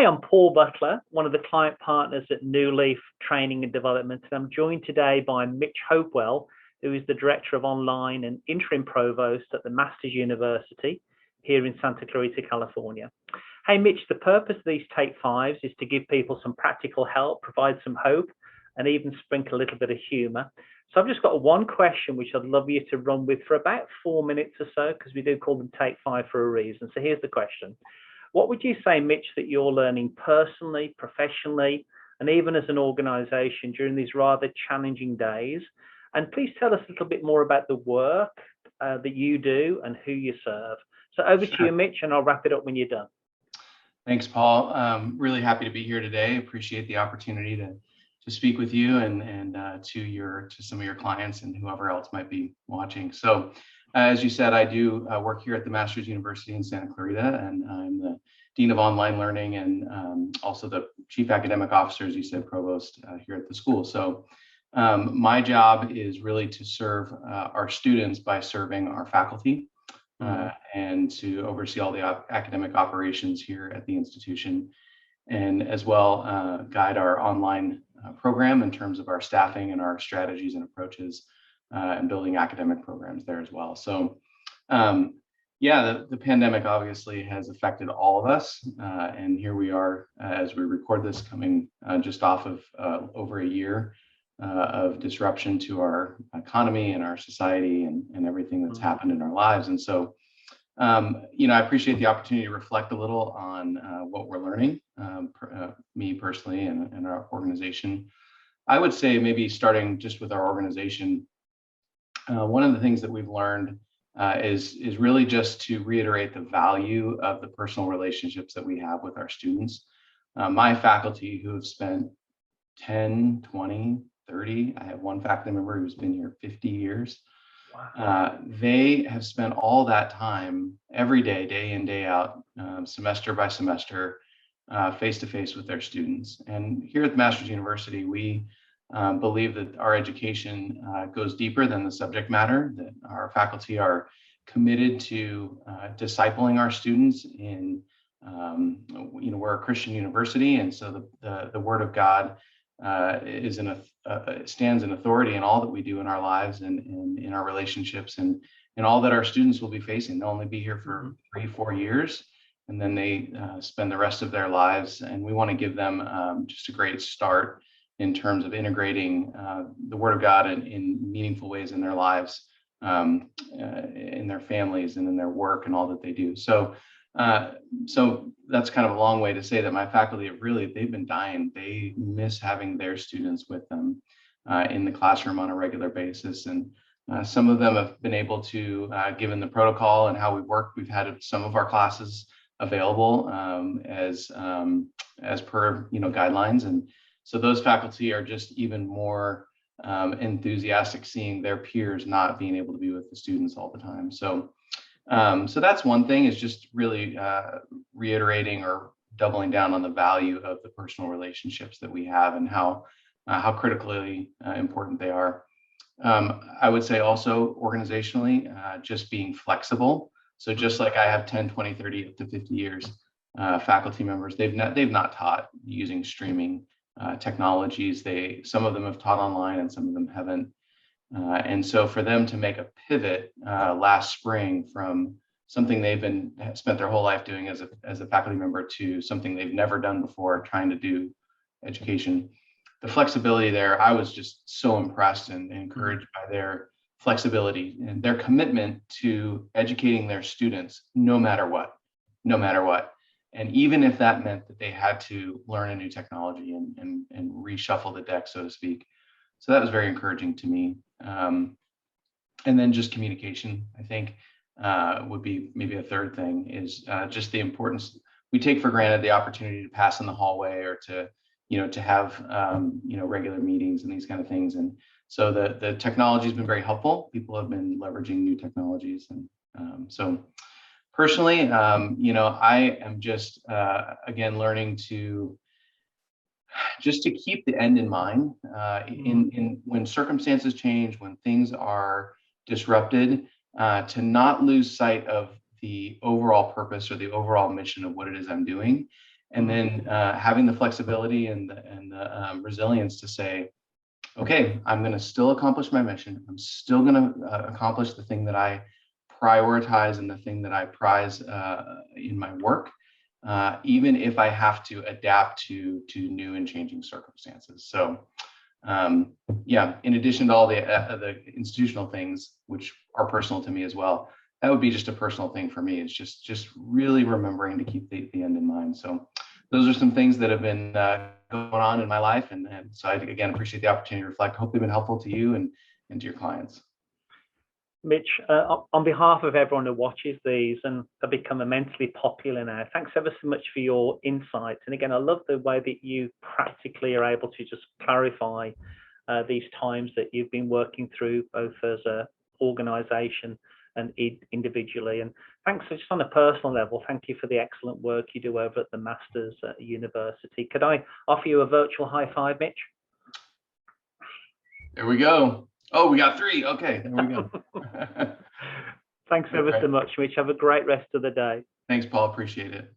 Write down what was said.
Hi, I'm Paul Butler, one of the client partners at New Leaf Training and Development, and I'm joined today by Mitch Hopewell, who is the Director of Online and Interim Provost at the Masters University here in Santa Clarita, California. Hey, Mitch, the purpose of these Take Fives is to give people some practical help, provide some hope, and even sprinkle a little bit of humor. So I've just got one question which I'd love you to run with for about 4 minutes or so, because we do call them Take Five for a reason. So here's the question. What would you say, Mitch, that you're learning personally, professionally, and even as an organization during these rather challenging days? And please tell us a little bit more about the work that you do and who you serve. So over to you, Mitch, and I'll wrap it up when you're done. Thanks, Paul. Really happy to be here today. Appreciate the opportunity to speak with you and to some of your clients and whoever else might be watching. So, as you said, I do work here at the Masters University in Santa Clarita, and I'm the Dean of Online Learning and also the Chief Academic Officer, as you said, Provost here at the school. So my job is really to serve our students by serving our faculty and to oversee all the academic operations here at the institution, and as well guide our online program in terms of our staffing and our strategies and approaches and building academic programs there as well. So the pandemic obviously has affected all of us, and here we are as we record this, coming just off of over a year of disruption to our economy and our society and everything that's happened in our lives. And so I appreciate the opportunity to reflect a little on what we're learning, me personally and our organization. I would say maybe starting just with our organization, one of the things that we've learned is really just to reiterate the value of the personal relationships that we have with our students. My faculty who have spent 10, 20, 30, I have one faculty member who's been here 50 years. Wow. They have spent all that time every day, day in, day out, semester by semester, face to face with their students. And here at the Masters University, we believe that our education goes deeper than the subject matter, that our faculty are committed to discipling our students in, we're a Christian university, and so the Word of God stands in authority in all that we do in our lives and in our relationships and all that our students will be facing. They'll only be here for 3-4 years, and then they spend the rest of their lives. And we want to give them just a great start in terms of integrating the Word of God in meaningful ways in their lives, in their families and in their work and all that they do. So that's kind of a long way to say that my faculty they've been dying. They miss having their students with them in the classroom on a regular basis. And some of them have been able to, given the protocol and how we work, we've had some of our classes available as per guidelines. And so those faculty are just even more enthusiastic seeing their peers not being able to be with the students all the time. So that's one thing, is just really reiterating or doubling down on the value of the personal relationships that we have and how critically important they are. I would say also organizationally, just being flexible. So just like I have 10, 20, 30, up to 50 years faculty members, they've not taught using streaming technologies. Some of them have taught online and some of them haven't. And so for them to make a pivot last spring from something they've spent their whole life doing as a faculty member to something they've never done before, trying to do education, the flexibility there, I was just so impressed and encouraged by their flexibility and their commitment to educating their students no matter what. And even if that meant that they had to learn a new technology and reshuffle the deck, so to speak. So that was very encouraging to me. And then just communication, I think, would be maybe a third thing, is just the importance. We take for granted the opportunity to pass in the hallway or to have regular meetings and these kind of things. And so the technology has been very helpful. People have been leveraging new technologies. And so personally, I am just, again, learning to keep the end in mind in when circumstances change, when things are disrupted, to not lose sight of the overall purpose or the overall mission of what it is I'm doing, And then having the flexibility and the resilience to say, okay, I'm going to still accomplish my mission. I'm still going to accomplish the thing that I prioritize and the thing that I prize in my work, even if I have to adapt to new and changing circumstances. So, yeah, in addition to all the institutional things, which are personal to me as well, that would be just a personal thing for me. It's just really remembering to keep the end in mind. So those are some things that have been going on in my life. And so I, again, appreciate the opportunity to reflect. Hope they've been helpful to you and to your clients. Mitch, on behalf of everyone who watches these and have become immensely popular now, thanks ever so much for your insights. And again, I love the way that you practically are able to just clarify these times that you've been working through, both as an organization and individually. And thanks just on a personal level. Thank you for the excellent work you do over at the Masters University. Could I offer you a virtual high five, Mitch? There we go. Oh, we got 3. Okay, there we go. Thanks ever so much, Mitch. Have a great rest of the day. Thanks, Paul. Appreciate it.